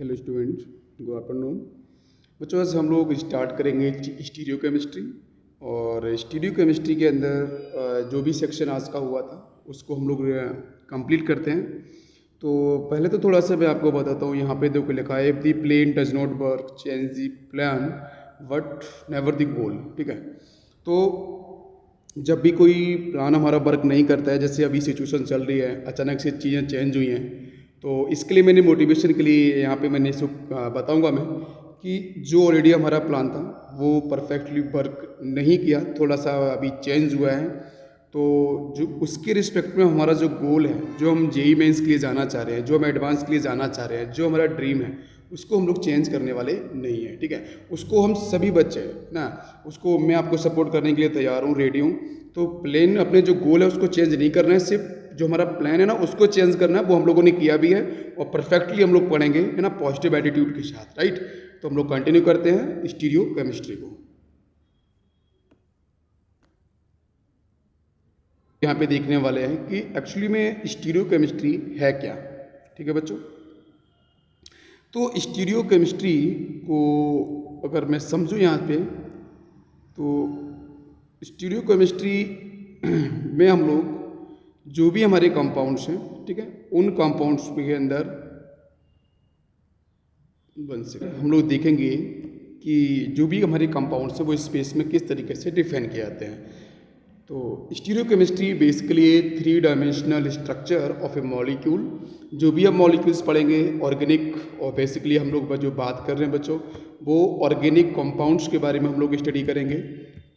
Hello students, good afternoon. बच्चों आज हम लोग स्टार्ट करेंगे स्टीरियो केमिस्ट्री। और स्टीरियो केमिस्ट्री के अंदर जो भी सेक्शन आज का हुआ था उसको हम लोग कंप्लीट करते हैं। तो पहले तो थोड़ा सा मैं आपको बताता हूँ। यहाँ पे देखो लिखा है, if the plan does not work change the plan but never the goal. ठीक है, तो जब भी कोई प्लान हमारा वर्क नहीं करता है, जैसे अभी सिचुएशन चल रही है, अचानक से चीज़ें चेंज हुई हैं, तो इसके लिए मैंने मोटिवेशन के लिए यहाँ पे मैंने बताऊँगा मैं कि जो ऑलरेडी हमारा प्लान था वो परफेक्टली वर्क नहीं किया, थोड़ा सा अभी चेंज हुआ है। तो जो उसके रिस्पेक्ट में हमारा जो गोल है, जो हम जेई मेंस के लिए जाना चाह रहे हैं, जो हम एडवांस के लिए जाना चाह रहे हैं, जो हमारा ड्रीम है, उसको हम लोग चेंज करने वाले नहीं हैं। ठीक है, उसको हम सभी बच्चे ना, उसको मैं आपको सपोर्ट करने के लिए तैयार हूँ, रेडी हूँ। तो प्लान अपने जो गोल है उसको चेंज नहीं करना है, सिर्फ जो हमारा प्लान है ना उसको चेंज करना है। वो हम लोगों ने किया भी है और परफेक्टली हम लोग पढ़ेंगे, है ना, पॉजिटिव एटीट्यूड के साथ। राइट, तो हम लोग कंटिन्यू करते हैं स्टीरियो केमिस्ट्री को। यहाँ पे देखने वाले हैं कि एक्चुअली में स्टीरियो केमिस्ट्री है क्या। ठीक है बच्चों, तो स्टीरियो केमिस्ट्री को अगर मैं समझूँ यहाँ पे, तो स्टीरियो केमिस्ट्री में हम लोग जो भी हमारे कंपाउंड्स हैं, ठीक है, उन कंपाउंड्स के अंदर हम लोग देखेंगे कि जो भी हमारे कंपाउंड्स हैं वो स्पेस में किस तरीके से डिफाइन किए जाते हैं। तो stereo chemistry basically 3 dimensional structure of A molecule. जो भी हम मॉलिक्यूल्स पढ़ेंगे ऑर्गेनिक, और बेसिकली हम लोग जो बात कर रहे हैं बच्चों, वो ऑर्गेनिक कंपाउंड्स के बारे में हम लोग स्टडी करेंगे।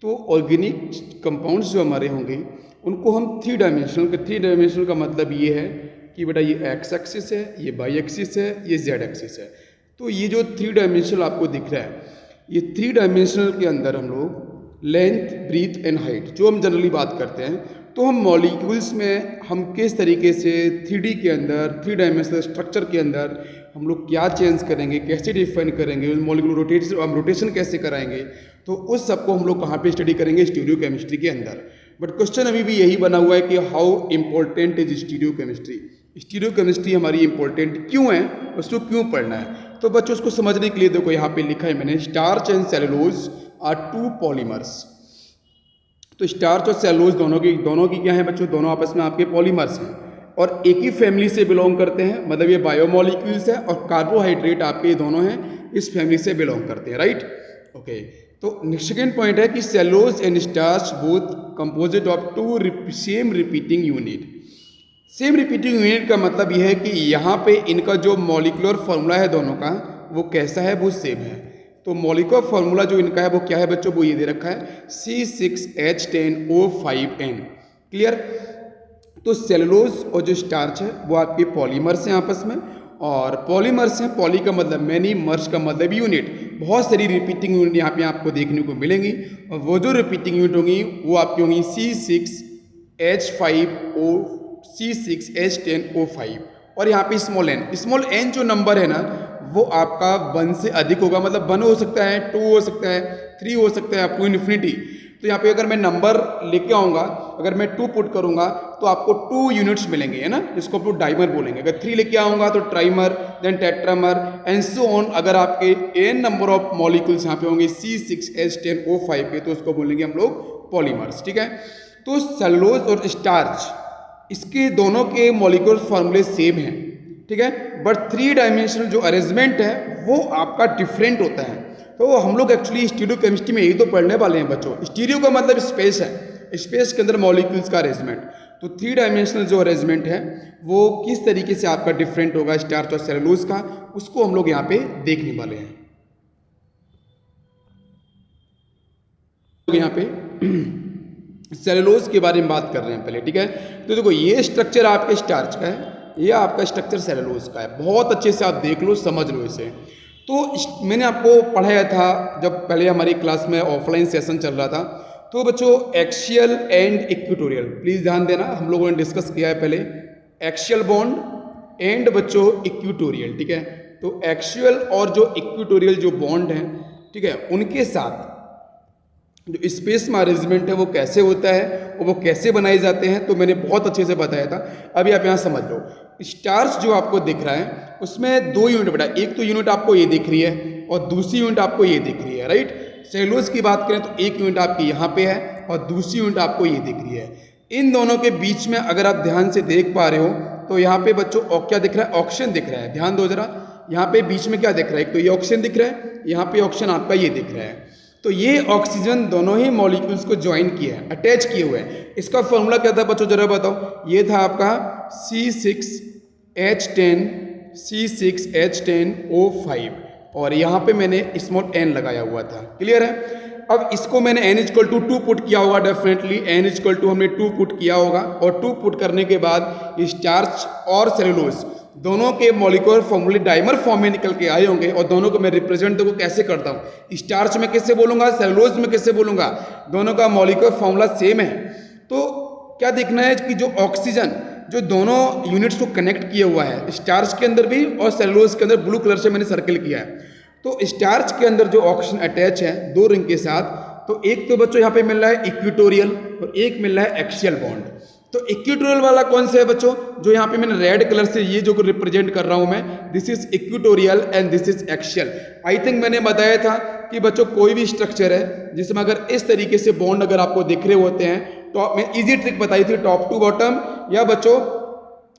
तो ऑर्गेनिक कंपाउंड्स जो हमारे होंगे उनको हम 3 डायमेंशनल का मतलब ये है कि बेटा ये एक्स एक्सिस है, ये वाई एक्सिस है, ये जेड एक्सिस है। तो ये जो 3 डायमेंशनल आपको दिख रहा है, ये 3 डायमेंशनल के अंदर हम लोग लेंथ, ब्रीथ एंड हाइट जो हम जनरली बात करते हैं, तो हम मॉलिक्यूल्स में हम किस तरीके से 3D के अंदर, 3 डायमेंशनल स्ट्रक्चर के अंदर हम लोग क्या चेंज करेंगे, कैसे डिफाइन करेंगे, मॉलिक्यूल रोटेशन कैसे कराएंगे, तो उस सबको हम लोग कहाँ पे स्टडी करेंगे, स्टीरियो केमिस्ट्री के अंदर। बट क्वेश्चन अभी भी यही बना हुआ है कि how important is stereo chemistry. Stereo chemistry हमारी इंपॉर्टेंट क्यों है, उसको क्यों पढ़ना है। तो बच्चों उसको समझने के लिए देखो यहाँ पे लिखा है मैंने, starch and cellulose are 2 polymers. तो स्टार्च और सेलुलोज दोनों की क्या है बच्चों, दोनों आपस में आपके पॉलीमर्स हैं और एक ही फैमिली से बिलोंग करते हैं, मतलब ये बायोमोलिक्यूल्स है। और कार्बोहाइड्रेट आपके ये दोनों हैं इस फैमिली से बिलोंग करते हैं। Right, okay. तो सेकेंड पॉइंट है कि cellulose and starch both composite of 2 same repeating unit. Same repeating unit का मतलब यह है कि यहाँ पे इनका जो मॉलिक्यूलर फार्मूला है दोनों का, वो कैसा है, वो सेम है। तो मॉलिक्यूलर फार्मूला जो इनका है वो क्या है बच्चों, वो ये दे रखा है C6H10O5N। क्लियर। तो सेलुलोज और जो स्टार्च है वो आपके पॉलीमर्स हैं आपस में, और पॉलीमर्स हैं, पॉली का मतलब मैनी, मर्स का मतलब यूनिट। बहुत सारी रिपीटिंग यूनिट यहाँ पे आपको देखने को मिलेंगी, और वो जो रिपीटिंग यूनिट होंगी वो आपकी होंगी C6H10O5, और यहाँ पे स्मॉल एन जो नंबर है ना वो आपका 1 से अधिक होगा, मतलब 1 हो सकता है, 2 हो सकता है, 3 हो सकता है, अप टू इन्फिनिटी। तो यहाँ पे अगर मैं नंबर लेके आऊँगा, अगर मैं 2 पुट करूँगा तो आपको 2 यूनिट्स मिलेंगे, है ना, जिसको आप लोग डाइमर बोलेंगे। अगर 3 लेके आऊँगा तो trimer, then tetramer and so on. अगर आपके n नंबर ऑफ मॉलिक्यूल्स यहाँ पे होंगे C6H10O5 के, तो उसको बोलेंगे हम लोग पॉलीमर्स। ठीक है, तो सेलुलोज और स्टार्च इसके दोनों के मॉलिक्यूलर फार्मूले सेम हैं, ठीक है, बट 3 डायमेंशनल जो अरेंजमेंट है वो आपका डिफरेंट होता है। तो हम लोग एक्चुअली स्टीरियो केमिस्ट्री में यही तो पढ़ने वाले हैं बच्चों। स्टीरियो का मतलब स्पेस है, स्पेस के अंदर मॉलिक्यूल्स का अरेंजमेंट। तो 3 डायमेंशनल जो अरेंजमेंट है वो किस तरीके से आपका डिफरेंट होगा स्टार्च और सेलुलोज का, उसको हम लोग यहाँ पे देखने वाले हैं। यहाँ पे सेलुलोज के बारे में बात कर रहे हैं पहले, ठीक है। तो देखो ये स्ट्रक्चर आपके स्टार्च का है, ये आपका स्ट्रक्चर सेलुलोज का है। बहुत अच्छे से आप देख लो, समझ लो इसे। तो मैंने आपको पढ़ाया था जब पहले हमारी क्लास में ऑफलाइन सेशन चल रहा था, तो बच्चों एक्सियल एंड इक्वेटोरियल, प्लीज ध्यान देना, हम लोगों ने डिस्कस किया है पहले एक्सियल बॉन्ड एंड बच्चों इक्वेटोरियल। ठीक है, तो एक्सियल और जो इक्वेटोरियल जो बॉन्ड है, ठीक है, उनके साथ जो स्पेस में अरेंजमेंट है वो कैसे होता है और वो कैसे बनाए जाते हैं, तो मैंने बहुत अच्छे से बताया था। अभी आप यहाँ समझ लो स्टार्च जो आपको दिख रहा है उसमें दो यूनिट बेटा, एक तो यूनिट आपको ये दिख रही है और दूसरी यूनिट आपको ये दिख रही है, राइट। सेलुलोज की बात करें तो एक यूनिट आपकी यहाँ पे है और दूसरी यूनिट आपको ये दिख रही है। इन दोनों के बीच में अगर आप ध्यान से देख पा रहे हो तो यहाँ पे बच्चों क्या दिख रहा है, ऑक्सीजन दिख रहा है। ध्यान दो जरा, यहाँ पे बीच में क्या दिख रहा है, एक तो ये ऑक्सीजन दिख रहा है, यहाँ पे ऑक्सीजन आपका ये दिख रहा है। तो ये ऑक्सीजन दोनों ही मॉलिक्यूल्स को ज्वाइन किए हैं, अटैच किए हुए हैं। इसका फॉर्मूला क्या था बच्चों जरा बताओ, ये था आपका C6H10 C6H10O5 और यहाँ पे मैंने स्मॉल n लगाया हुआ था, क्लियर है। अब इसको मैंने n=2 पुट किया होगा, डेफिनेटली n=2 हमने 2 पुट किया होगा और 2 पुट करने के बाद स्टार्च और सेलुलोज दोनों के मॉलिक्यूलर फॉर्मूले डाइमर फॉर्म में निकल के आए होंगे और दोनों को मैं रिप्रेजेंट देखो कैसे करता हूँ, स्टार्च में कैसे बोलूंगा, सेलुलोज में कैसे बोलूंगा, दोनों का मॉलिक्यूलर फॉर्मूला सेम है। तो क्या देखना है कि जो ऑक्सीजन जो दोनों यूनिट्स को कनेक्ट किया हुआ है, स्टार्च के अंदर भी और सेलुलोज के अंदर ब्लू कलर से मैंने सर्कल किया है। तो स्टार्च के अंदर जो ऑक्सीजन अटैच है दो रिंग के साथ, तो एक तो बच्चों यहाँ पे मिल रहा है इक्वेटोरियल और एक मिल रहा है एक्सियल बॉन्ड। तो इक्वेटोरियल वाला कौन सा है बच्चों, जो यहाँ पे मैंने रेड कलर से ये जो रिप्रेजेंट कर रहा हूं मैं, this is equatorial and this is axial. I think मैंने बताया था कि बच्चों कोई भी स्ट्रक्चर है जिसमें अगर इस तरीके से बॉन्ड अगर आपको दिख रहे होते हैं, टॉप में इजी ट्रिक बताई थी टॉप टू बॉटम, या बच्चों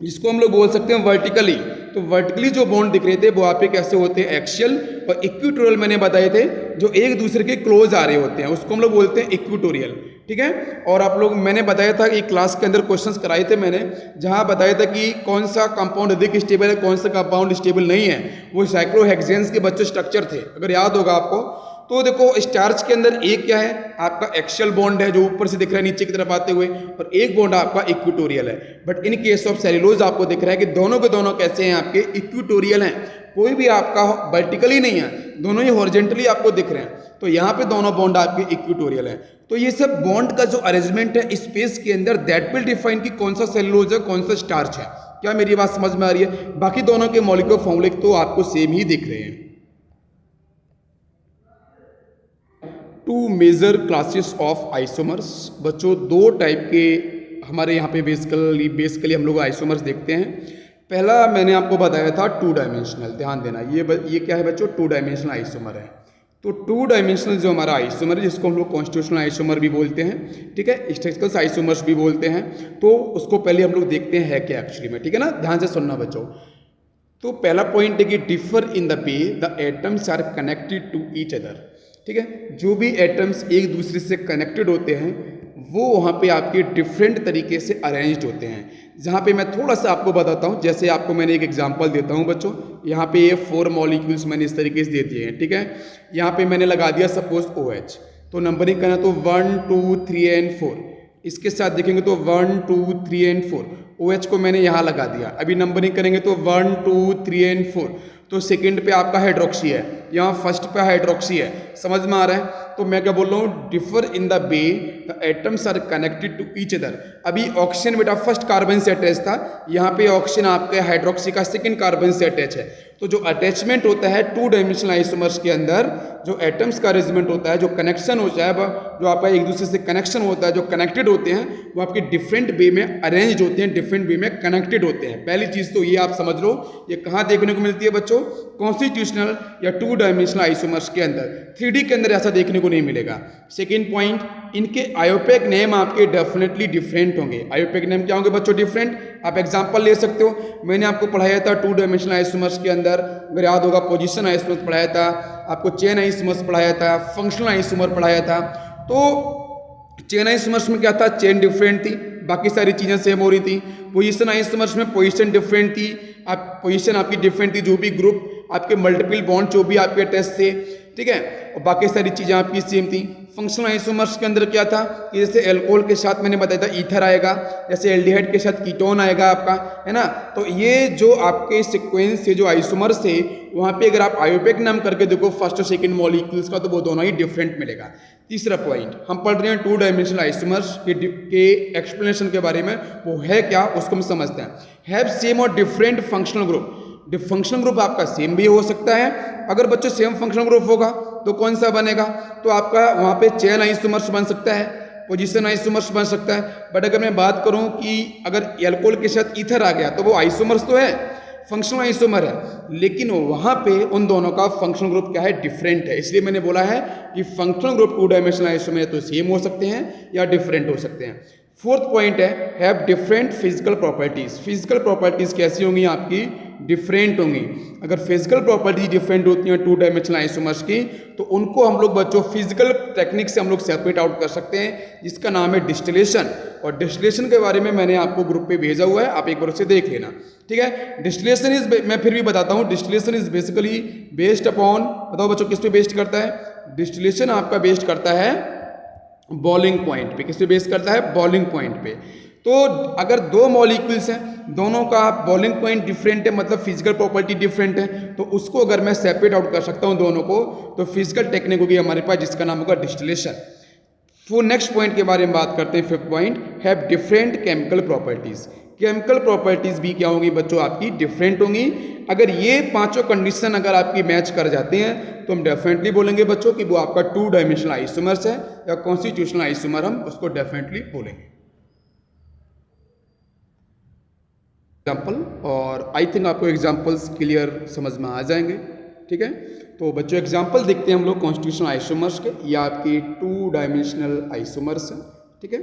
जिसको हम लोग बोल सकते हैं वर्टिकली, तो वर्टिकली जो बॉन्ड दिख रहे थे वो आप पे कैसे होते हैं, एक्सियल, और इक्वेटोरियल मैंने बताए थे जो एक दूसरे के क्लोज आ रहे होते हैं उसको हम लोग बोलते हैं इक्वेटोरियल, ठीक है। और आप लोग मैंने बताया था कि क्लास के अंदर क्वेश्चंस कराए थे मैंने, जहां बताया था कि कौन सा कंपाउंड अधिक स्टेबल है कौन सा कंपाउंड स्टेबल नहीं है, वो साइक्लोहेक्सेन्स के बच्चों स्ट्रक्चर थे, अगर याद होगा आपको। तो देखो स्टार्च के अंदर एक क्या है आपका एक्सियल बॉन्ड है जो ऊपर से दिख रहा है नीचे की तरफ आते हुए, और एक बॉन्ड आपका इक्वेटोरियल है। But in case of cellulose आपको दिख रहा है कि दोनों के दोनों कैसे हैं, आपके इक्वेटोरियल हैं, कोई भी आपका वर्टिकली नहीं है, दोनों ही हॉरिजॉन्टली आपको दिख रहे हैं। तो यहाँ पे दोनों बॉन्ड आपके इक्वेटोरियल हैं। तो ये सब बॉन्ड का जो अरेंजमेंट है स्पेस के अंदर, दैट विल डिफाइन कि कौन सा सेलुलोज है कौन सा स्टार्च है। क्या मेरी बात समझ में आ रही है? बाकी दोनों के मॉलिक्यूलर फॉर्मूले तो आपको सेम ही दिख रहे हैं। Two major classes of isomers, बच्चों दो टाइप के हमारे यहाँ पे बेसिकली हम लोग आइसोमर्स देखते हैं। पहला मैंने आपको बताया था टू डायमेंशनल, ध्यान देना, ये क्या है बच्चों, टू डायमेंशनल आइसोमर है। तो टू डायमेंशनल जो हमारा आइसोमर है जिसको हम लोग कॉन्स्टिट्यूशनल आइसोमर भी बोलते हैं, ठीक है, स्टैटिस्टिकल आइसोमर्स भी बोलते हैं। तो उसको पहले हम लोग देखते हैं है क्या एक्चुअली में, ठीक है ना, ध्यान से सुनना बच्चों। तो पहला पॉइंट है कि differ in the way the atoms are connected to each other, ठीक है। जो भी एटम्स एक दूसरे से कनेक्टेड होते हैं वो वहाँ पे आपके डिफरेंट तरीके से अरेंज्ड होते हैं। जहाँ पे मैं थोड़ा सा आपको बताता हूँ, जैसे आपको मैंने एक एग्जांपल देता हूँ बच्चों, यहाँ पे ये 4 मॉलिक्यूल्स मैंने इस तरीके से दे दिए हैं, ठीक है। यहाँ पे मैंने लगा दिया सपोज OH, तो नंबरिंग करना तो 1 2 3 एंड 4, इसके साथ देखेंगे तो 1 2 3 एंड 4, OH को मैंने यहाँ लगा दिया। अभी नंबरिंग करेंगे तो 1 2 3 एंड 4, तो सेकंड पे आपका हाइड्रोक्सी है, यहाँ फर्स्ट पे हाइड्रोक्सी है, समझ में आ रहा है। तो मैं क्या बोल रहा हूँ, differ in the way the atoms are connected to each other. अभी ऑक्सीजन बेटा फर्स्ट कार्बन से अटैच था, यहाँ पे ऑक्सीजन आपके हाइड्रोक्सी का सेकंड कार्बन से अटैच है। तो जो अटैचमेंट होता है टू डायमेंशनल आइसोमर्स के अंदर, जो एटम्स का अरेंजमेंट होता है, जो कनेक्शन होता है, जो आपका एक दूसरे से कनेक्शन होता है, जो कनेक्टेड होते हैं, वो आपके डिफरेंट वे में अरेंज होते हैं, डिफरेंट वे में कनेक्टेड होते हैं। पहली चीज तो ये आप समझ लो, ये कहाँ देखने को मिलती है बच्चों, कॉन्स्टिट्यूशनल या टू डायमेंशनल आइसोमर्स के अंदर। 3D के अंदर ऐसा देखने को नहीं मिलेगा। सेकेंड पॉइंट, इनके आयोपेक नेम आपके डेफिनेटली डिफरेंट होंगे। आयोपेक नेम क्या होंगे बच्चों, डिफरेंट। आप एग्जांपल ले सकते हो, मैंने आपको पढ़ाया था टू डायमेंशनल आइसोमर्स के अंदर, अगर याद होगा पोजीशन आइसोमर्स पढ़ाया था, आपको चेन आइसोमर्स पढ़ाया था, फंक्शनल आइसोमर पढ़ाया था। तो चेन आइसोमर्स में क्या था, चेन डिफरेंट थी, बाकी सारी चीज़ें सेम हो रही थी। पोजीशन आइसोमर्स में पोजीशन डिफरेंट थी, आप पोजीशन आपकी डिफरेंट थी, जो भी ग्रुप आपके मल्टीपल बॉन्ड जो भी आपके टेस्ट थे, ठीक है, और बाकी सारी चीज़ें आपकी सेम थी। फंक्शनल आइसोमर्स के अंदर क्या था कि जैसे एल्कोहल के साथ मैंने बताया था ईथर आएगा, जैसे एल्डिहाइड के साथ कीटोन आएगा आपका, है ना। तो ये जो आपके सीक्वेंस से जो आइसोमर्स थे, वहाँ पे अगर आप आयोपेक नाम करके देखो फर्स्ट और सेकंड मॉलिक्यूल्स का, तो वो दोनों ही डिफरेंट मिलेगा। तीसरा पॉइंट, हम पढ़ रहे हैं टू डायमेंशनल आइसोमर्स के एक्सप्लेनेशन के बारे में, वो है क्या उसको हम समझते हैं। हैव सेम और different functional group. Functional group आपका सेम भी हो सकता है, अगर बच्चों सेम फंक्शनल ग्रुप होगा तो कौन सा बनेगा, तो आपका वहाँ पे चेन आइसोमर्स बन सकता है, पोजीशन आइसोमर्स बन सकता है। बट अगर मैं बात करूं कि अगर अल्कोहल के साथ ईथर आ गया तो वो आइसोमर्स तो है, फंक्शनल आइसोमर है, लेकिन वहां पे उन दोनों का फंक्शनल ग्रुप क्या है, डिफरेंट है। इसलिए मैंने बोला है कि फंक्शनल ग्रुप 2 डायमेंशनल आइसोमर तो सेम हो सकते हैं या डिफरेंट हो सकते हैं। फोर्थ पॉइंट है have different physical properties. Physical properties कैसी होंगी आपकी, डिफरेंट होंगी। अगर फिजिकल प्रॉपर्टीज डिफरेंट होती हैं 2 डायमेंशनल आइसोमर्स की, तो उनको हम लोग बच्चों फिजिकल टेक्निक से हम लोग सेपरेट आउट कर सकते हैं, जिसका नाम है डिस्टिलेशन। और डिस्टिलेशन के बारे में मैंने आपको ग्रुप पे भेजा हुआ है, आप एक बार उसे देख लेना, ठीक है। डिस्टिलेशन इज, मैं फिर भी बताता हूँ, distillation is basically based upon, बताओ बच्चों किस पे बेस्ड करता है, डिस्टिलेशन आपका बेस्ड करता है बॉइलिंग पॉइंट पे। किस पे बेस करता है, बॉइलिंग पॉइंट पे। तो अगर दो मॉलिक्यूल्स हैं, दोनों का बॉइलिंग पॉइंट डिफरेंट है, मतलब फिजिकल प्रॉपर्टी डिफरेंट है, तो उसको अगर मैं सेपरेट आउट कर सकता हूं दोनों को, तो फिजिकल टेक्निक होगी हमारे पास, जिसका नाम होगा डिस्टिलेशन। फिर नेक्स्ट पॉइंट के बारे में बात करते हैं, fifth point have different chemical properties. Chemical properties भी क्या होंगी बच्चों, आपकी डिफरेंट होंगी। अगर ये पांचों कंडीशन अगर आपकी मैच कर जाते हैं, तो हम डेफिनेटली बोलेंगे बच्चों कि वो आपका 2 डायमेंशनल आइसोमर्स है, या कॉन्स्टिट्यूशनल आइसोमर हम उसको डेफिनेटली बोलेंगे। एग्जाम्पल, और आई थिंक आपको एग्जाम्पल्स क्लियर समझ में आ जाएंगे, ठीक है। तो बच्चों एग्जाम्पल देखते हैं हम लोग कॉन्स्टिट्यूशनल आइसोमर्स के, या आपकी 2 डायमेंशनल आइसोमर्स हैं, ठीक है।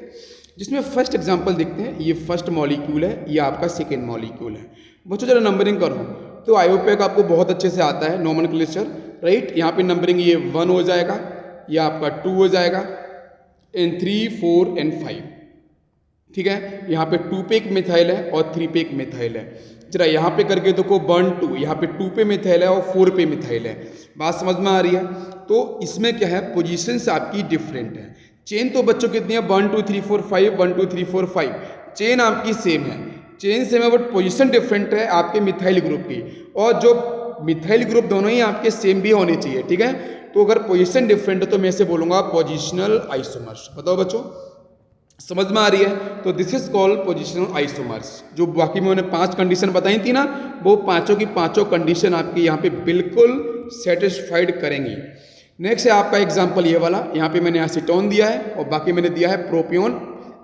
जिसमें फर्स्ट एग्जाम्पल देखते हैं, ये फर्स्ट मॉलिक्यूल है, ये आपका सेकेंड मॉलिक्यूल है। बच्चों जरा नंबरिंग करो, तो आईओपैक आपको बहुत अच्छे से आता है, नोमेनक्लेचर, राइट। यहाँ पे नंबरिंग ये 1 हो जाएगा, ये आपका 2 हो जाएगा, एंड 3, 4 एंड 5, ठीक है। यहाँ पे 2 पे एक मिथाइल है और 3 पे एक मिथाइल है। जरा यहाँ पे करके देखो 1, 2, यहाँ पे 2 पे मिथाइल है और 4 पे मिथाइल है। बात समझ में आ रही है। तो इसमें क्या है, पोजीशंस आपकी डिफरेंट है। चेन तो बच्चों कितनी है, 1 2 3 4 5, 1 2 3 4 5, चेन आपकी सेम है, चेन सेम है, बट पोजीशन डिफरेंट है आपके मिथाइल ग्रुप की। और जो मिथाइल ग्रुप दोनों ही आपके सेम भी होने चाहिए, ठीक है। तो अगर पोजीशन डिफरेंट है तो मैं इसे बोलूंगा पोजिशनल आइसोमर्स। बताओ बच्चों समझ में आ रही है। तो this is called positional isomers. जो बाकी मैंने 5 कंडीशन बताई थी ना, वो पांचों की पांचों कंडीशन आपकी यहाँ पे बिल्कुल सेटिस्फाइड करेंगी। नेक्स्ट है आपका एग्जाम्पल ये वाला, यहाँ पे मैंने एसीटोन दिया है और बाकी मैंने दिया है प्रोपियोन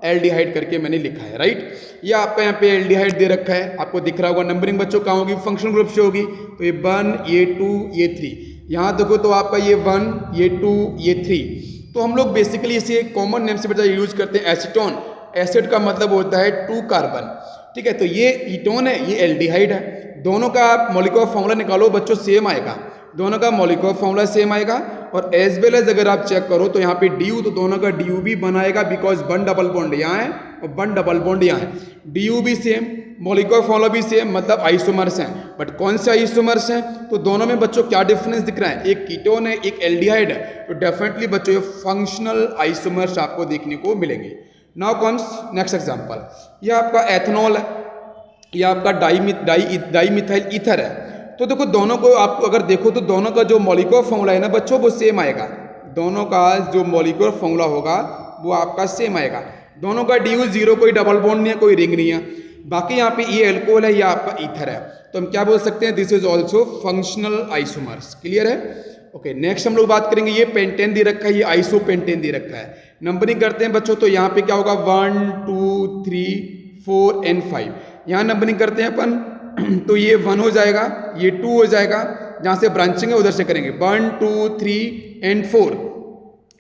एल्डिहाइड करके मैंने लिखा है, राइट। ये आपका यहाँ पे एल्डिहाइड दे रखा है, आपको दिख रहा होगा। नंबरिंग बच्चों कहाँ होगी, फंक्शनल ग्रुप से होगी। तो ये 1, ये 2, ये 3, यहाँ देखो तो आपका ये 1, ये 2, ये 3। तो हम लोग बेसिकली इसे कॉमन नेम से बता यूज करते हैं एसीटोन। एसिड का मतलब होता है 2 कार्बन, ठीक है। तो ये ईटोन है, ये एल्डिहाइड है। दोनों का आप मॉलिक्यूलर फॉर्मूला निकालो बच्चों, सेम आएगा, दोनों का मॉलिक्यूलर फॉर्मूला सेम आएगा। और एज वेल एज अगर आप चेक करो तो यहाँ पे ड्यू, तो दोनों का ड्यू भी बनाएगा, बिकॉज 1 डबल बॉन्ड यहाँ है और 1 डबल बॉन्ड यहाँ है। ड्यू भी सेम, मॉलिक्यूलर फॉर्मूला भी सेम, मतलब आइसोमर्स हैं। बट कौन से आइसोमर्स हैं, तो दोनों में बच्चों क्या डिफरेंस दिख रहा है, एक कीटोन है, एक एल्डिहाइड है। तो डेफिनेटली बच्चों ये फंक्शनल आइसोमर्स आपको देखने को मिलेंगे। नाउ कम्स नेक्स्ट एग्जांपल, ये आपका एथनॉल है, ये आपका डाईमिथाइल ईथर है। तो देखो दोनों को आप अगर देखो तो दोनों का जो मॉलिक्यूलर फॉर्मूला है ना बच्चों, वो सेम आएगा। दोनों का जो मॉलिक्यूलर फॉर्मूला होगा वो आपका सेम आएगा। दोनों का ड्यू 0, कोई डबल बॉन्ड नहीं है, कोई रिंग नहीं है। बाकी यहाँ पे ये एल्कोहल है, ये आपका ईथर है। तो हम क्या बोल सकते हैं, this is also functional isomers. Clear है। ओके, नेक्स्ट हम लोग बात करेंगे, ये पेंटेन दे रखा है, ये आइसोपेंटेन दे रखा है। नंबरिंग करते हैं बच्चों, तो यहाँ पे क्या होगा 1 2 3 4 एंड 5। यहाँ नंबरिंग करते हैं अपन, तो ये 1 हो जाएगा, ये 2 हो जाएगा, जहाँ से ब्रांचिंग है उधर से करेंगे 1 2 3 एंड 4।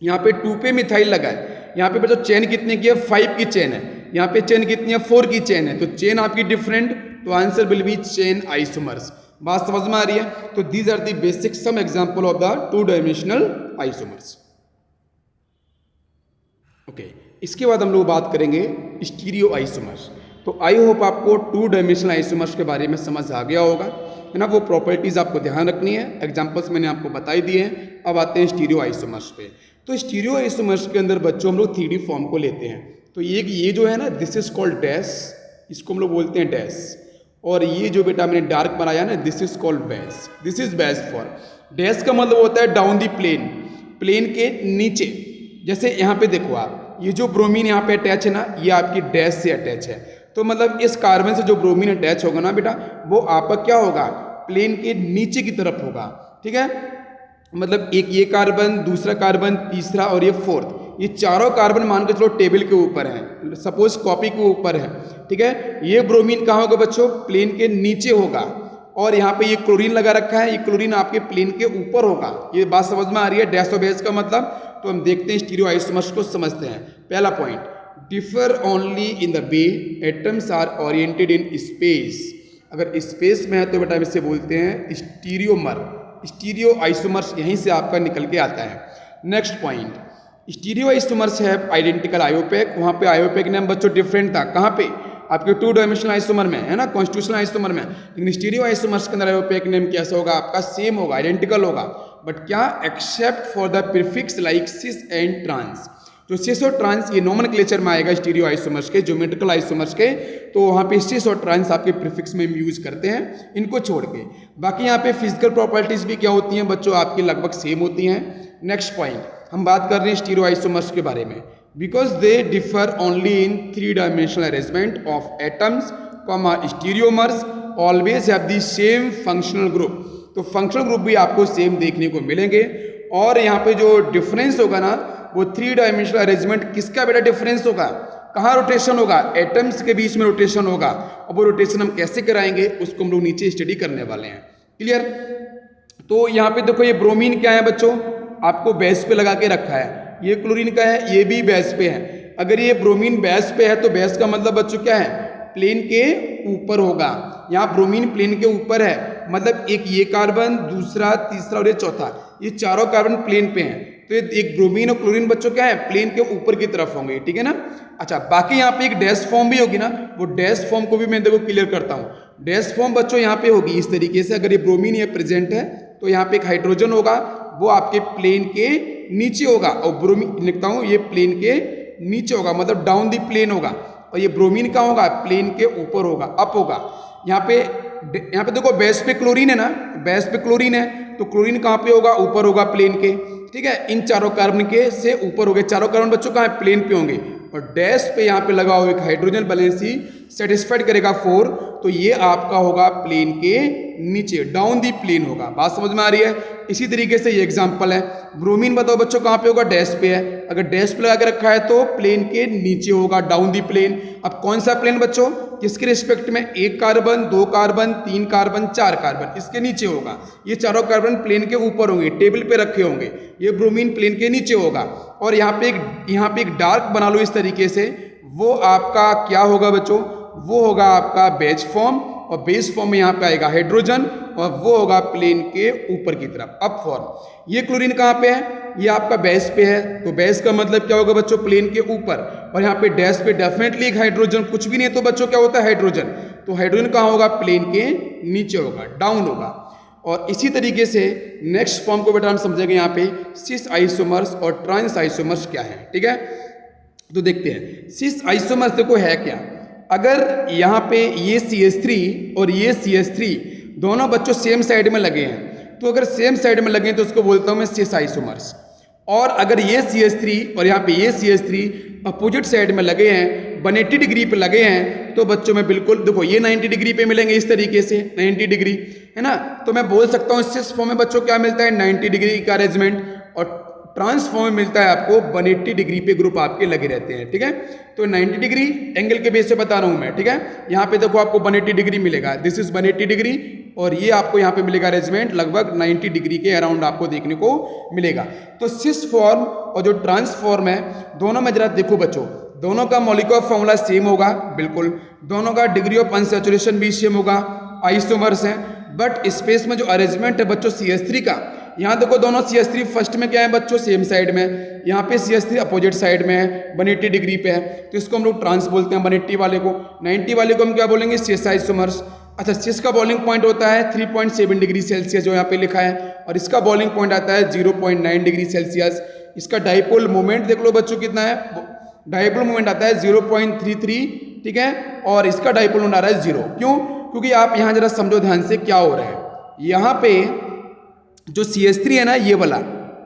यहाँ पे 2 पे मिथाइल लगा है। यहाँ पे बच्चों चेन कितने की है, 5 की चेन है। यहाँ पे चेन कितनी है, 4 की चेन है। तो चेन आपकी डिफरेंट, तो answer will be chain isomers. बात समझ में आ रही है। तो these are the basic some example of the 2 dimensional isomers. Okay, इसके बाद हम लोग बात करेंगे स्टीरियो आइसोमर्स। तो आई होप आपको 2 डायमेंशनल आइसोमर्स के बारे में समझ आ गया होगा, है ना। वो प्रॉपर्टीज़ आपको ध्यान रखनी है, एग्जांपल्स मैंने आपको बताई दिए हैं। अब आते हैं स्टीरियो आइसोमर्स पे। तो स्टीरियो आइसोमर्स के अंदर बच्चों हम लोग 3D फॉर्म को लेते हैं। तो ये जो है ना, दिस इज कॉल्ड डैश, इसको हम लोग बोलते हैं डैश। और ये जो बेटा मैंने डार्क बनाया ना, this is called base. This is base for dash का मतलब होता है डाउन दी प्लेन, प्लेन के नीचे। जैसे यहाँ पे देखो आप, ये जो ब्रोमीन यहाँ पे अटैच है ना, ये आपकी डैश से अटैच है। तो मतलब इस कार्बन से जो ब्रोमीन अटैच होगा ना बेटा, वो आपका क्या होगा, प्लेन के नीचे की तरफ होगा, ठीक है। मतलब एक ये कार्बन, दूसरा कार्बन, तीसरा और ये फोर्थ, ये चारों कार्बन मान के चलो टेबल के ऊपर है, सपोज कॉपी के ऊपर है, ठीक है। ये ब्रोमीन कहाँ होगा बच्चों? प्लेन के नीचे होगा। और यहाँ पे ये क्लोरीन लगा रखा है, ये क्लोरीन आपके प्लेन के ऊपर होगा। ये बात समझ में आ रही है? डैश ऑफ बेस का मतलब, तो हम देखते हैं स्टीरियो आइसोमर्स को समझते हैं। पहला point, differ only in the way atoms are oriented in space. अगर स्पेस में है तो बेटा इसे बोलते हैं स्टीरियोमर। स्टीरियो आइसोमर्स यहीं से आपका निकल के आता है। नेक्स्ट पॉइंट, स्टीरियो आइसोमर्स है आइडेंटिकल आयोपेक। वहाँ पे आयोपेक नेम बच्चों डिफरेंट था। कहाँ पे? आपके 2 डायमेंशनल आइसोमर में है ना, कॉन्स्टिट्यूशनल आइसोमर में। लेकिन स्टीरियो आइसोमर्स के अंदर आयोपेक नेम कैसा होगा आपका? सेम होगा, आइडेंटिकल होगा। बट क्या? Except for the prefix like cis and trans. जो सिस और ट्रांस ये नोमेनक्लेचर में आएगा स्टीरियो आइसोमर्स के, ज्योमेट्रिकल आइसोमर्स के, तो वहाँ पे सिस और ट्रांस आपके प्रीफिक्स में यूज करते हैं, इनको छोड़ के। बाकी यहाँ पे फिजिकल प्रॉपर्टीज भी क्या होती हैं बच्चों? आपकी लगभग सेम होती हैं। नेक्स्ट पॉइंट, हम बात कर रहे हैं स्टीरियो आइसोमर्स के बारे में। Because they differ only in 3 dimensional arrangement of atoms, stereomers always have the same functional group. तो फंक्शनल ग्रुप भी आपको सेम देखने को मिलेंगे। और यहाँ पे जो डिफरेंस होगा ना, वो 3 डायमेंशनल अरेंजमेंट किसका बेटा डिफरेंस होगा? कहाँ रोटेशन होगा? एटम्स के बीच में रोटेशन होगा। और वो रोटेशन हम कैसे कराएंगे उसको हम लोग नीचे स्टडी करने वाले हैं। क्लियर? तो यहाँ पे देखो, ये ब्रोमीन क्या है बच्चों? आपको बेस पे लगा के रखा है। ये क्लोरीन का है, ये भी बेस पे है। अगर ये ब्रोमीन बेस पे है तो बेस का मतलब बच्चों क्या है? प्लेन के ऊपर होगा। यहाँ ब्रोमीन प्लेन के ऊपर है, मतलब एक ये कार्बन, दूसरा, तीसरा और ये चौथा, ये चारों कार्बन प्लेन पे हैं। तो ये एक ब्रोमीन और क्लोरीन बच्चों क्या है? प्लेन के ऊपर की तरफ होंगे, ठीक है ना। अच्छा, बाकी यहाँ पे एक डैश फॉर्म भी होगी ना, वो डैश फॉर्म को भी मैं देखो क्लियर करता हूँ। डैश फॉर्म बच्चों यहाँ पे होगी इस तरीके से। अगर ये ब्रोमीन ये प्रेजेंट है तो यहाँ पे एक हाइड्रोजन होगा, वो आपके प्लेन के नीचे होगा। और ब्रोमीन लिखता हूँ, ये प्लेन के नीचे होगा, मतलब डाउन दी प्लेन होगा। और ये ब्रोमीन का होगा? प्लेन के ऊपर होगा, अप होगा। यहाँ पे देखो बेस पे क्लोरीन है ना, बेस पे क्लोरीन है, तो क्लोरीन कहाँ पे होगा? ऊपर होगा प्लेन के, ठीक है। इन चारों कार्बन के से ऊपर हो गए। चारों कार्बन बच्चों कहाँ है? प्लेन पे होंगे। और डैश पे यहाँ पे लगा हुआ एक हाइड्रोजन बैलेंसी सेटिस्फाइड करेगा 4, तो ये आपका होगा प्लेन के नीचे, डाउन दी प्लेन होगा। बात समझ में आ रही है? इसी तरीके से ये एग्जांपल है। ब्रोमीन बताओ बच्चों कहाँ पे होगा? डैश पे है। अगर डैश पे लगा के रखा है तो प्लेन के नीचे होगा, डाउन दी प्लेन। अब कौन सा प्लेन बच्चों? किसके रिस्पेक्ट में? 1 कार्बन, 2 कार्बन, 3 कार्बन, 4 कार्बन, इसके नीचे होगा। ये चारों कार्बन प्लेन के ऊपर होंगे, टेबल पे रखे होंगे। ये ब्रोमीन प्लेन के नीचे होगा। और यहाँ पे एक डार्क बना लो इस तरीके से, वो आपका क्या होगा बच्चों? वो होगा आपका बेस फॉर्म। और बेस फॉर्म में यहाँ पे आएगा हाइड्रोजन, और वो होगा प्लेन के ऊपर की तरफ, अप फॉर्म। ये क्लोरीन कहाँ पे है? ये आपका बेस पे है, तो बेस का मतलब क्या होगा बच्चों? प्लेन के ऊपर। और यहाँ पे डैश पे डेफिनेटली एक हाइड्रोजन, कुछ भी नहीं है तो बच्चों क्या होता है? हाइड्रोजन। तो हाइड्रोजन कहाँ होगा? प्लेन के नीचे होगा, डाउन होगा। और इसी तरीके से नेक्स्ट फॉर्म को बेटा हम समझेंगे यहाँ पे सिस आइसोमर्स और ट्रांस आइसोमर्स क्या है, ठीक है। तो देखते हैं सिस आइसोमर्स देखो है क्या। अगर यहाँ पे ये CH3 और ये CH3 दोनों बच्चों सेम साइड में लगे हैं, तो अगर सेम साइड में लगे हैं तो उसको बोलता हूँ मैं सिस आइसोमर्स। और अगर ये CH3 और यहाँ पे ये CH3 अपोजिट साइड में लगे हैं, 180 डिग्री पे लगे हैं, तो बच्चों में बिल्कुल देखो ये 90 डिग्री पे मिलेंगे इस तरीके से, 90 डिग्री है ना। तो मैं बोल सकता हूँ सिस फॉर्म में बच्चों क्या मिलता है? 90 डिग्री का अरेंजमेंट। और ट्रांसफॉर्म में मिलता है आपको 180 डिग्री पे ग्रुप आपके लगे रहते हैं, ठीक है। तो 90 डिग्री एंगल के बेस से बता रहा हूं मैं, ठीक है। यहाँ पे देखो आपको 180 डिग्री मिलेगा, दिस इज 180 डिग्री। और ये आपको यहाँ पे मिलेगा अरेंजमेंट लगभग 90 डिग्री के अराउंड आपको देखने को मिलेगा। तो सिस फॉर्म और जो ट्रांसफॉर्म है, दोनों में जरा देखो बच्चों, दोनों का मॉलिक्यूलर फॉर्मूला सेम होगा, बिल्कुल। दोनों का डिग्री ऑफ अनसैचुरेशन भी सेम होगा, आइसोमर्स हैं। बट स्पेस में जो अरेंजमेंट है बच्चों CH3 का, यहाँ देखो दोनों CH3 फर्स्ट में क्या है बच्चों? सेम साइड में। यहाँ पे CH3 अपोजिट साइड में है, 180 डिग्री पे है, तो इसको हम लोग ट्रांस बोलते हैं 180 वाले को। 90 वाले को हम क्या बोलेंगे? सिस आइसोमर्स। अच्छा, सिस का बॉइलिंग पॉइंट होता है 3.7 डिग्री सेल्सियस जो यहाँ पे लिखा है, और इसका बॉइलिंग पॉइंट आता है 0.9 डिग्री सेल्सियस। इसका डाइपोल मोमेंट देख लो बच्चों कितना है, डाइपोल मोमेंट आता है 0.33, ठीक है। और इसका डाइपोल मोमेंट आ रहा है 0। क्यों? क्योंकि आप यहाँ जरा समझो ध्यान से क्या हो रहा है। यहाँ पे जो CH3 है ना, ये वाला,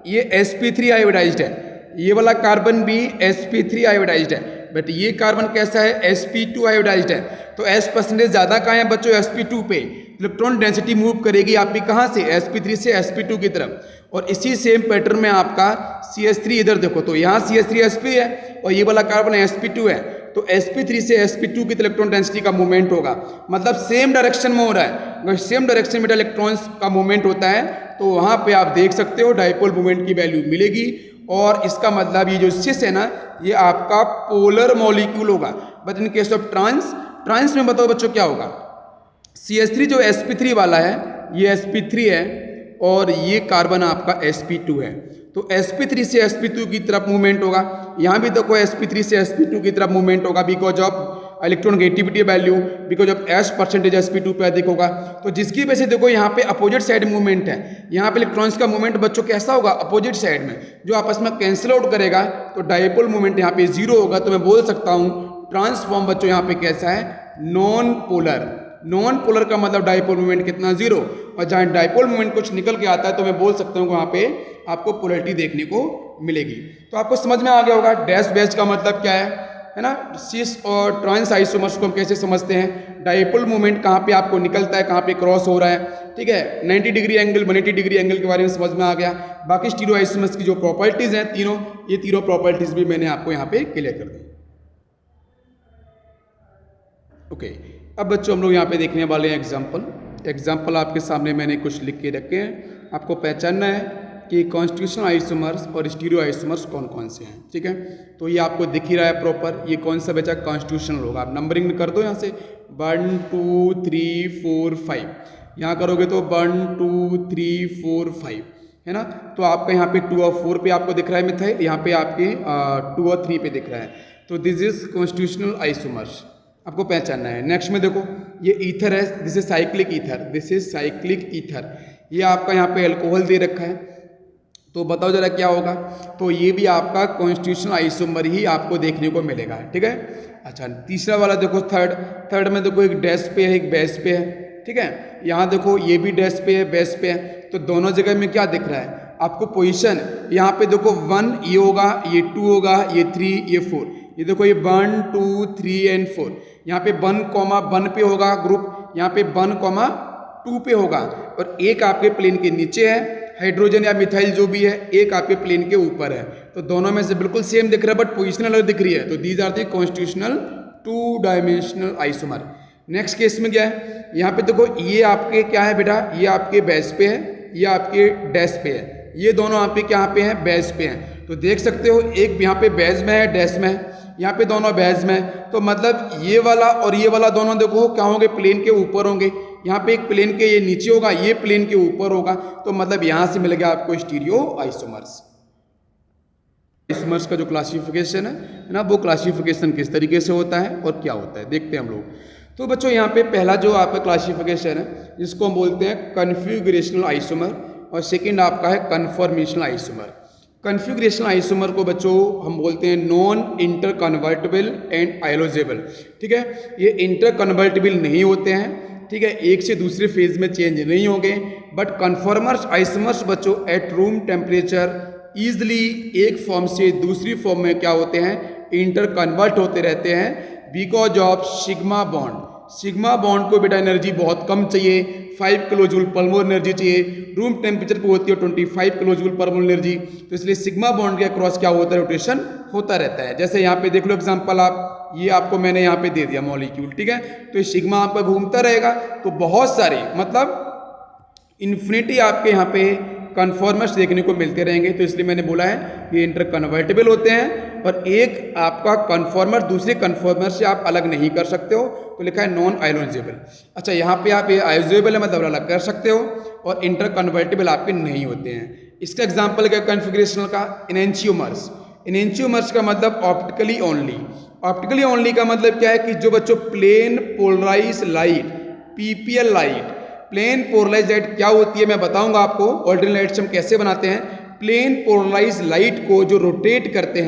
ये sp3 आयोडाइज्ड है, ये वाला कार्बन भी sp3 आयोडाइज्ड है। बट ये कार्बन कैसा है? sp2 आयोडाइज्ड है। तो S परसेंटेज ज्यादा कहाँ है बच्चों? sp2 पे। इलेक्ट्रॉन डेंसिटी मूव करेगी आपकी कहाँ से, sp3 से sp2 की तरफ। और इसी सेम पैटर्न में आपका CH3 इधर देखो, तो यहाँ CH3 sp है और ये वाला कार्बन sp2 है, तो sp3 से sp2 की इलेक्ट्रॉन डेंसिटी का मूवमेंट होगा, मतलब सेम डायरेक्शन में हो रहा है। अगर सेम डायरेक्शन में इलेक्ट्रॉन्स का मूवमेंट होता है तो वहाँ पे आप देख सकते हो डाइपोल मूवमेंट की वैल्यू मिलेगी। और इसका मतलब ये जो सिस है ना, ये आपका पोलर मॉलिक्यूल होगा। But in case of trans में बताओ बच्चों क्या होगा, CH3 जो sp3 वाला है ये sp3 है और ये कार्बन आपका sp2 है, तो sp3 से sp2 की तरफ मूवमेंट होगा। यहाँ भी देखो sp3 से sp2 की तरफ मूवमेंट होगा because of electronegativity value, because of s percentage sp2 पे अधिक होगा। तो जिसकी वजह से देखो यहाँ पे अपोजिट साइड मूवमेंट है, यहाँ पे इलेक्ट्रॉन्स का मूवमेंट बच्चों कैसा होगा, अपोजिट साइड में, जो आपस में कैंसिल आउट करेगा तो डाइपोल मूवमेंट यहाँ पे 0 होगा। तो मैं बोल सकता हूँ ट्रांसफॉर्म बच्चों यहाँ पे कैसा है, नॉन पोलर। नॉन पोलर का मतलब डाइपोल मूवमेंट कितना, 0। और जहाँ डाइपोल मूवमेंट कुछ निकल के आता है तो मैं बोल सकता हूँ वहाँ पे आपको पोलरिटी देखने को मिलेगी। तो आपको समझ में आ गया होगा डैश बेस का मतलब क्या है ना। सिस और ट्रांस आइसोमर्स को हम कैसे समझते हैं, डाइपोल मूवमेंट कहाँ पे आपको निकलता है, कहाँ पे क्रॉस हो रहा है, ठीक है। 90 डिग्री एंगल 180 डिग्री एंगल के बारे में समझ में आ गया। बाकी स्टीरियो आइसोमर्स की जो प्रॉपर्टीज हैं तीनों, ये तीनों प्रॉपर्टीज भी मैंने आपको यहाँ पे क्लियर कर दी। ओके, अब बच्चों हम लोग यहाँ पे देखने वाले हैं एग्जाम्पल आपके सामने मैंने कुछ लिख के रखे हैं। आपको पहचानना है कि कॉन्स्टिट्यूशनल आइसोमर्स और स्टीरियो आइसोमर्स कौन कौन से हैं, ठीक है। तो ये आपको दिख ही रहा है प्रॉपर, ये कौन सा बचा, कॉन्स्टिट्यूशनल होगा। आप नंबरिंग कर दो यहाँ से 1 2 3 4 5, यहाँ करोगे तो 1 2 3 4 5 है ना। तो आपका यहाँ पे 2 और 4 पे आपको दिख रहा है मिथाइल, यहाँ पे आपके 2 और 3 पे दिख रहा है। तो दिस इज कॉन्स्टिट्यूशनल आइसोमर्स, आपको पहचानना है। नेक्स्ट में देखो ये ईथर है, this is cyclic ether, this is cyclic ether. ये आपका यहाँ पे अल्कोहल दे रखा है, तो बताओ जरा क्या होगा। तो ये भी आपका कॉन्स्टिट्यूशनल आइसोमर ही आपको देखने को मिलेगा, ठीक है। अच्छा, तीसरा वाला देखो थर्ड में देखो एक डैश पे है, एक बेस पे है, ठीक है। यहाँ देखो ये भी डैश पे है, बेस पे है, तो दोनों जगह में क्या दिख रहा है आपको पोजीशन। यहाँ पे देखो 1 ये होगा, ये 2 होगा, ये 3, ये 4, ये देखो ये 1 2 3 एंड 4। यहाँ पे 1, 1 पे होगा ग्रुप, यहाँ पे 1, 2 पे होगा, और एक आपके प्लेन के नीचे है हाइड्रोजन या मिथाइल जो भी है, एक आपके प्लेन के ऊपर है। तो दोनों में से बिल्कुल सेम दिख रहा है बट पोजीशन अलग दिख रही है। तो these are the constitutional 2 dimensional isomer. Next case में क्या है, यहाँ पे देखो ये आपके क्या है बेटा, ये आपके बेस पे है, ये आपके डैश पे है, ये दोनों आपके क्या पे हैं, बेस पे हैं। तो देख सकते हो एक यहाँ पे बेस में है, डैश में है, यहाँ पे दोनों बेस में है। तो मतलब ये वाला और ये वाला दोनों देखो क्या होंगे, प्लेन के ऊपर होंगे। यहाँ पे एक प्लेन के ये नीचे होगा, ये प्लेन के ऊपर होगा। तो मतलब यहाँ से मिल गया आपको स्टीरियो आइसोमर्स। आइसोमर्स का जो क्लासिफिकेशन है ना, वो क्लासिफिकेशन किस तरीके से होता है और क्या होता है देखते हैं हम लोग। तो बच्चों यहाँ पे पहला जो आपका क्लासिफिकेशन है जिसको हम बोलते हैं कन्फिगरेशनल आइसोमर, और सेकंड आपका है कन्फॉर्मेशनल आइसोमर। कन्फिगरेशनल आइसोमर को बच्चों हम बोलते हैं नॉन इंटर कन्वर्टेबल एंड आयोलाइजेबल, ठीक है। ये इंटर कन्वर्टेबल नहीं होते हैं, ठीक है, एक से दूसरे फेज में चेंज नहीं होंगे। बट कन्फॉर्मर्स आइसोमर्स बच्चों एट रूम टेम्परेचर ईजिली एक फॉर्म से दूसरी फॉर्म में क्या होते हैं, इंटर कन्वर्ट होते रहते हैं because of sigma bond. Sigma bond को बेटा एनर्जी बहुत कम चाहिए, 5 किलो जूल पर मोल एनर्जी चाहिए, रूम टेम्परेचर पे होती है 25 किलो जूल पर मोल एनर्जी। तो इसलिए सिग्मा बॉन्ड के अक्रॉस क्या होता है, रोटेशन होता रहता है। जैसे यहाँ पे देख लो एग्जांपल, आप ये आपको मैंने यहाँ पे दे दिया मॉलिक्यूल, ठीक है। तो ये सिग्मा आपका घूमता रहेगा, तो बहुत सारे मतलब इन्फिनिटी आपके यहाँ पे कन्फॉर्मर्स देखने को मिलते रहेंगे। तो इसलिए मैंने बोला है ये इंटर कन्वर्टेबल होते हैं, और एक आपका कन्फॉर्मर दूसरे कन्फॉर्मर से आप अलग नहीं कर सकते हो। तो लिखा है नॉन आयोनाइजेबल। अच्छा, यहाँ पे आप ये आयोनाइजेबल है मतलब अलग कर सकते हो, और इंटर कन्वर्टेबल आपके नहीं होते हैं। इसका एग्जाम्पल क्या कन्फिगरेशनल का, एनेंशियोमर्स। एनेंशियोमर्स का मतलब ऑप्टिकली ओनली। ऑप्टिकली ओनली का मतलब क्या है कि जो बच्चों plane polarise light, PPL light, plane polarise light क्या होती है मैं बताऊंगा आपको। ऑर्डिनरी लाइट से हम कैसे बनाते हैं, प्लेन पोलराइज लाइट को जो रोटेट करते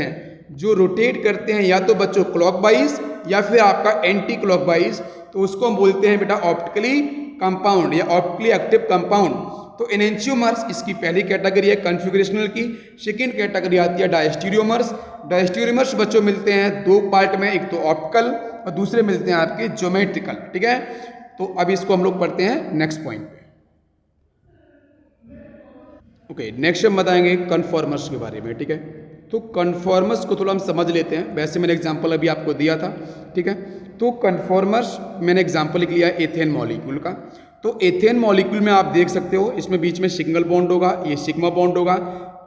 हैं, या तो बच्चों क्लॉकवाइज या फिर आपका एंटी क्लॉकवाइज, तो उसको हम बोलते हैं बेटा ऑप्टिकली कंपाउंड या ऑप्टिकली एक्टिव कंपाउंड। तो एनेंशियोमर्स इसकी पहली कैटेगरी है कन्फिगरेशनल की। सेकेंड कैटेगरी आती है डायस्टीरियोमर्स। डायस्टीरियोमर्स बच्चों मिलते हैं 2 पार्ट में, एक तो ऑप्टिकल और दूसरे मिलते हैं आपके ज्योमेट्रिकल, ठीक है। तो अब इसको हम लोग पढ़ते हैं नेक्स्ट पॉइंट पे। ओके, नेक्स्ट हम बताएंगे कन्फॉर्मर्स के बारे में, ठीक है। तो कन्फॉर्मर्स को थोड़ा हम समझ लेते हैं। वैसे मैंने एग्जांपल अभी आपको दिया था, ठीक है। तो कन्फॉर्मर्स मैंने एग्जांपल लिख लिया एथेन मॉलिक्यूल का। तो एथेन मॉलिक्यूल में आप देख सकते हो इसमें बीच में सिंगल बॉन्ड होगा, ये सिग्मा बॉन्ड होगा,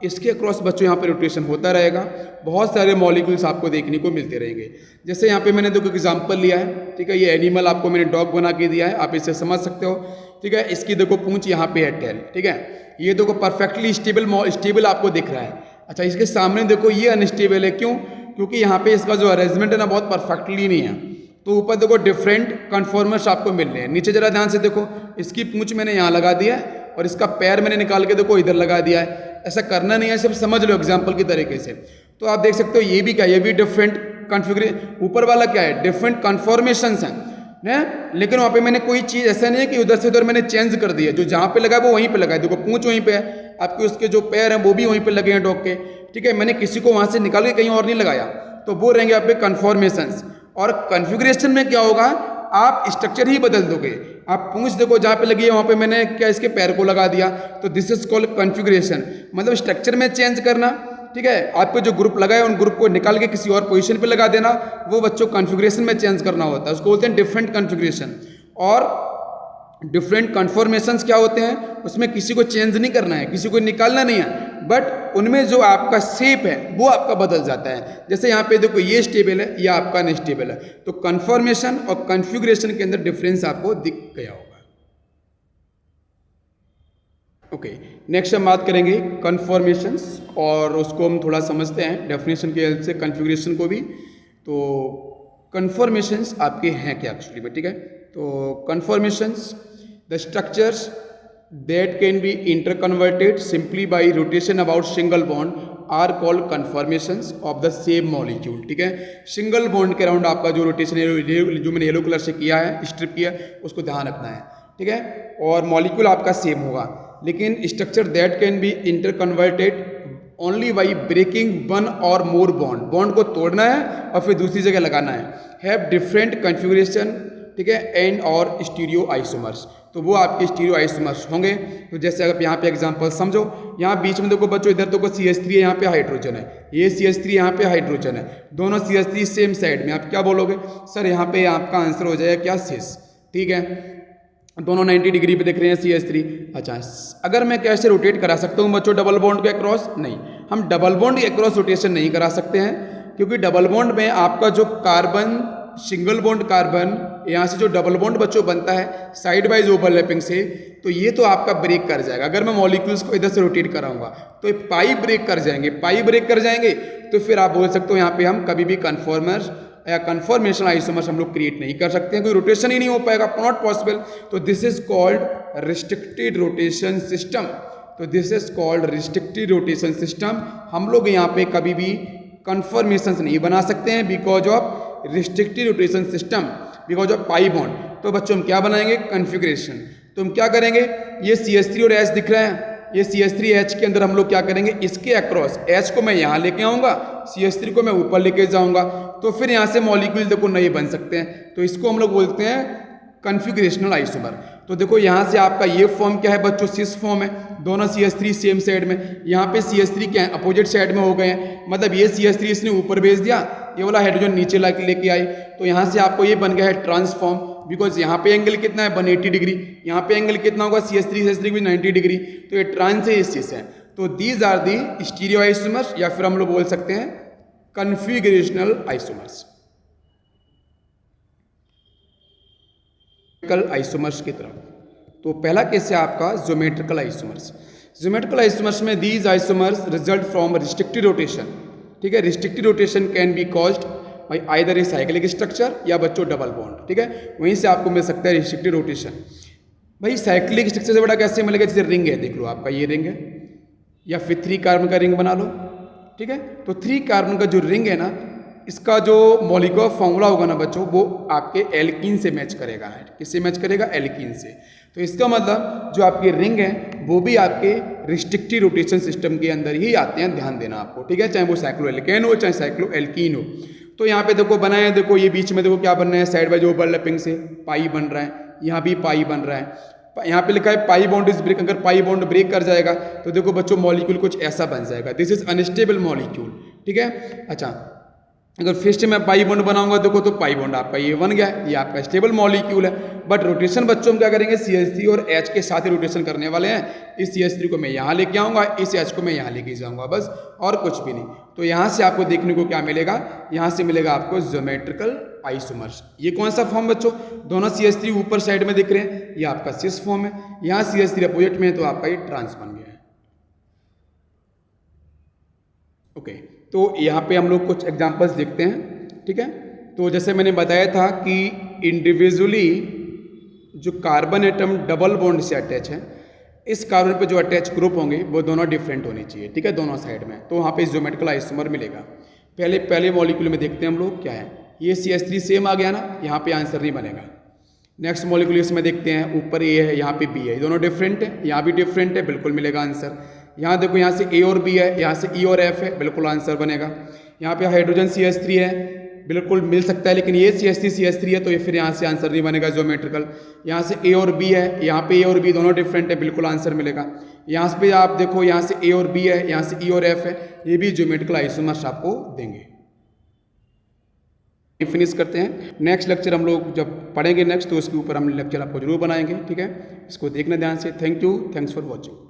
इसके अक्रॉस बच्चों यहाँ पे रोटेशन होता रहेगा। बहुत सारे मॉलिक्यूल्स आपको देखने को मिलते रहेंगे। जैसे यहाँ पे मैंने देखो एग्जांपल लिया है, ठीक है। ये एनिमल आपको मैंने डॉग बना के दिया है, आप इसे समझ सकते हो, ठीक है। इसकी देखो पूंछ यहाँ पे है, टेल, ठीक है। ये देखो परफेक्टली स्टेबल आपको दिख रहा है। अच्छा, इसके सामने देखो ये अनस्टेबल है, क्यों? क्योंकि यहाँ पे इसका जो अरेंजमेंट है ना बहुत परफेक्टली नहीं है। तो ऊपर देखो डिफरेंट कन्फॉर्मर्स आपको मिल रहे हैं। नीचे जरा ध्यान से देखो, इसकी पूंछ मैंने यहाँ लगा दिया है और इसका पैर मैंने निकाल के देखो इधर लगा दिया है। ऐसा करना नहीं है, सिर्फ समझ लो एग्जाम्पल की तरीके से। तो आप देख सकते हो ये भी क्या है, ये भी डिफरेंट कॉन्फ़िगरेशन। ऊपर वाला क्या है, डिफरेंट कन्फॉर्मेशंस हैं ना। लेकिन वहाँ पे मैंने कोई चीज़ ऐसा नहीं है कि उधर से उधर मैंने चेंज कर दिया। जो जहाँ पे लगा है वो वहीं पे लगा है। देखो पूंछ वहीं पे है आपके, उसके जो पैर हैं वो भी वहीं पे लगे हैं डॉग के, ठीक है। मैंने किसी को वहाँ से निकाल के कहीं और नहीं लगाया। तो वो रहेंगे आप पे कन्फॉर्मेशंस। और कॉन्फ़िगरेशन में क्या होगा, आप स्ट्रक्चर ही बदल दोगे। आप पूंछ देखो जहाँ पे लगी है वहाँ पे मैंने क्या इसके पैर को लगा दिया, तो दिस इज कॉल्ड कॉन्फ़िगरेशन, मतलब स्ट्रक्चर में चेंज करना, ठीक है। आपको जो ग्रुप लगा है उन ग्रुप को निकाल के किसी और पोजीशन पे लगा देना, वो बच्चों कॉन्फ़िगरेशन में चेंज करना होता है। उसको बोलते हैं डिफरेंट कॉन्फ़िगरेशन। और डिफरेंट कन्फॉर्मेशंस क्या होते हैं, उसमें किसी को चेंज नहीं करना है, किसी को निकालना नहीं है, बट उनमें जो आपका शेप है वो आपका बदल जाता है। जैसे यहाँ पे देखो ये स्टेबल है, या आपका अनस्टेबल है। तो कन्फॉर्मेशन और कॉन्फ़िगरेशन के अंदर डिफरेंस आपको दिख गया होगा। ओके, नेक्स्ट हम बात करेंगे कन्फॉर्मेशंस, और उसको हम थोड़ा समझते हैं डेफिनेशन की हेल्प से कन्फिगरेशन को भी। तो कन्फॉर्मेशंस आपके हैं क्या एक्चुअली में, ठीक है। तो conformations the structures that can be interconverted simply by rotation about single bond are called conformations of the same molecule, ठीक है। सिंगल बॉन्ड के अराउंड आपका जो रोटेशन जो मैंने येलो कलर से किया है, स्ट्रिप किया, उसको ध्यान रखना है, ठीक है। और मॉलिक्यूल आपका सेम होगा, लेकिन structure that can be interconverted only by breaking one or more bond. Bond को तोड़ना है और फिर दूसरी जगह लगाना है। हैव डिफरेंट कन्फिगरेशन, ठीक है, एंड और स्टीरियो आइसोमर्स। तो वो आपके स्टीरियो आइसोमर्स होंगे। तो जैसे अगर यहाँ पे एग्जांपल समझो, यहाँ बीच में देखो बच्चों, इधर देखो CH3 है, यहाँ पे हाइड्रोजन है, ये CH3 यहाँ पे हाइड्रोजन है, दोनों CH3 सेम साइड में। आप क्या बोलोगे सर, यहाँ पे आपका आंसर हो जाएगा क्या, सिस, ठीक है। दोनों 90 डिग्री पे दिख रहे हैं CH3। अच्छा, अगर मैं कैसे रोटेट करा सकता हूँ बच्चों डबल बॉन्ड के अक्रॉस? नहीं, हम डबल बॉन्ड के अक्रॉस रोटेशन नहीं करा सकते हैं, क्योंकि डबल बॉन्ड में आपका जो कार्बन, सिंगल बॉन्ड कार्बन, यहाँ से जो डबल बॉन्ड बच्चों बनता है साइड वाइज ओवरलैपिंग से, तो ये तो आपका ब्रेक कर जाएगा। अगर मैं मॉलिक्यूल्स को इधर से रोटेट कराऊंगा तो ये पाई ब्रेक कर जाएंगे, पाई ब्रेक कर जाएंगे। तो फिर आप बोल सकते हो यहाँ पे हम कभी भी कन्फॉर्मर्स या कन्फॉर्मेशन आइसोमर्स हम लोग क्रिएट नहीं कर सकते हैं, कोई रोटेशन ही नहीं हो पाएगा, नॉट पॉसिबल। तो this is called restricted rotation system. तो this is called restricted rotation system. हम लोग यहाँ पे कभी भी कन्फॉर्मेशंस नहीं बना सकते हैं because of restricted rotation system, because of pi bond. तो बच्चों हम क्या बनाएंगे, कन्फिगरेशन। तो हम क्या करेंगे, ये CH3 और H दिख रहा है, ये CH3H के अंदर हम लोग क्या करेंगे, इसके अक्रॉस H को मैं यहाँ लेके आऊँगा, CH3 को मैं ऊपर लेके जाऊँगा, तो फिर यहाँ से मॉलिक्यूल देखो नहीं बन सकते हैं। तो इसको हम लोग बोलते हैं कन्फिगरेशनल आइसोमर। तो देखो यहाँ से आपका ये फॉर्म क्या है बच्चों, सिस फॉर्म है, दोनों CH3 सेम साइड में। यहाँ पे CH3 क्या है, अपोजिट साइड में हो गए हैं, मतलब ये CH3 इसने ऊपर भेज दिया, ये वाला हाइड्रोजन नीचे लेके आई। तो यहाँ से आपको ये बन गया है ट्रांसफॉर्म, बिकॉज यहाँ पे एंगल कितना है 180 डिग्री, यहाँ पे एंगल कितना होगा CH3 भी 90 डिग्री। तो ये ट्रांस है, इस चीज है। तो these are the stereo isomers, या फिर हम लोग बोल सकते हैं कन्फिगरेशनल आइसोमर्स। आइसोमर्स की तरफ, तो पहला केस है आपका ज्योमेट्रिकल आइसोमर्स। ज्योमेट्रिकल आइसोमर्स में these isomers result from restricted rotation, ठीक है। Restricted rotation can be caused by either a cyclic structure या बच्चों डबल बॉन्ड, ठीक है। वहीं से आपको मिल सकता है रिस्ट्रिक्टेड रोटेशन। भाई साइक्लिक स्ट्रक्चर से बड़ा कैसे मिलेगा, जैसे रिंग है, देख लो आपका ये रिंग है, या फिर 3 कार्बन का रिंग बना लो, ठीक है। तो 3 कार्बन का जो रिंग है ना, इसका जो मॉलिक्यूलर फॉर्मूला होगा ना बच्चों, वो आपके एल्कीन से मैच करेगा। किससे मैच करेगा, एल्कीन से। तो इसका मतलब जो आपके रिंग है वो भी आपके रिस्ट्रिक्टेड रोटेशन सिस्टम के अंदर ही आते हैं, ध्यान देना आपको, ठीक है। चाहे वो साइक्लोएल्केन हो चाहे साइक्लोएल्कीन हो। तो यहाँ पे देखो बनाए, देखो ये बीच में देखो क्या बन रहा है, साइड बाय ओवरलैपिंग से पाई बन रहा है, यहाँ भी पाई बन रहा है, यहाँ पे लिखा है पाई बॉन्ड इज ब्रेक, अगर पाई बॉन्ड ब्रेक कर जाएगा तो देखो बच्चों मॉलिक्यूल कुछ ऐसा बन जाएगा, दिस इज अनस्टेबल मॉलिक्यूल, ठीक है। अच्छा, अगर फिर से मैं पाई बॉन्ड बनाऊंगा देखो तो पाई बॉन्ड आपका ये बन गया, ये आपका स्टेबल मॉलिक्यूल है। बट रोटेशन बच्चों हम क्या करेंगे, CH3 और H के साथ ही रोटेशन करने वाले हैं। इस CH3 को मैं यहाँ लेके आऊँगा, इस H को मैं यहाँ लेके जाऊँगा, बस और कुछ भी नहीं। तो यहाँ से आपको देखने को क्या मिलेगा, यहाँ से मिलेगा आपको ज्योमेट्रिकल आइसोमर्स। ये कौन सा फॉर्म बच्चों, दोनों CH3 ऊपर साइड में दिख रहे हैं, ये आपका सिस फॉर्म है। यहाँ CH3 अपोजिट में है तो आपका ये ट्रांस बन गया है। ओके, तो यहाँ पे हम लोग कुछ एग्जांपल्स देखते हैं, ठीक है। तो जैसे मैंने बताया था कि इंडिविजुअली जो कार्बन एटम डबल बॉन्ड से अटैच है, इस कार्बन पे जो अटैच ग्रुप होंगे वो दोनों डिफरेंट होने चाहिए, ठीक है, दोनों साइड में। तो वहाँ पे ज्योमेट्रिकल आइसोमर मिलेगा। पहले मॉलिक्यूल में देखते हैं हम लोग क्या है, ये CH3 सेम आ गया ना, यहाँ पे आंसर नहीं बनेगा। नेक्स्ट मॉलिक्यूल इसमें देखते हैं, ऊपर ए है, यहाँ पे बी है, दोनों डिफरेंट है, यहाँ भी डिफरेंट है, बिल्कुल मिलेगा आंसर। यहाँ देखो, यहाँ से ए और बी है, यहाँ से ई और एफ है, बिल्कुल आंसर बनेगा। यहाँ पे हाइड्रोजन CH3 है, बिल्कुल मिल सकता है, लेकिन ये CH3 है तो ये फिर यहाँ से आंसर नहीं बनेगा ज्योमेट्रिकल। यहाँ से ए और बी है, यहाँ पे ए और बी दोनों डिफरेंट है, बिल्कुल आंसर मिलेगा। यहाँ पे आप देखो, यहाँ से ए और बी है, यहाँ से ई और एफ है, ये भी ज्योमेट्रिकल आइसोमर्स आपको देंगे। फिनिश करते हैं। नेक्स्ट लेक्चर हम लोग जब पढ़ेंगे नेक्स्ट, तो उसके ऊपर हम लेक्चर आपको जरूर बनाएंगे, ठीक है। इसको देखना ध्यान से। Thank you, thanks for watching.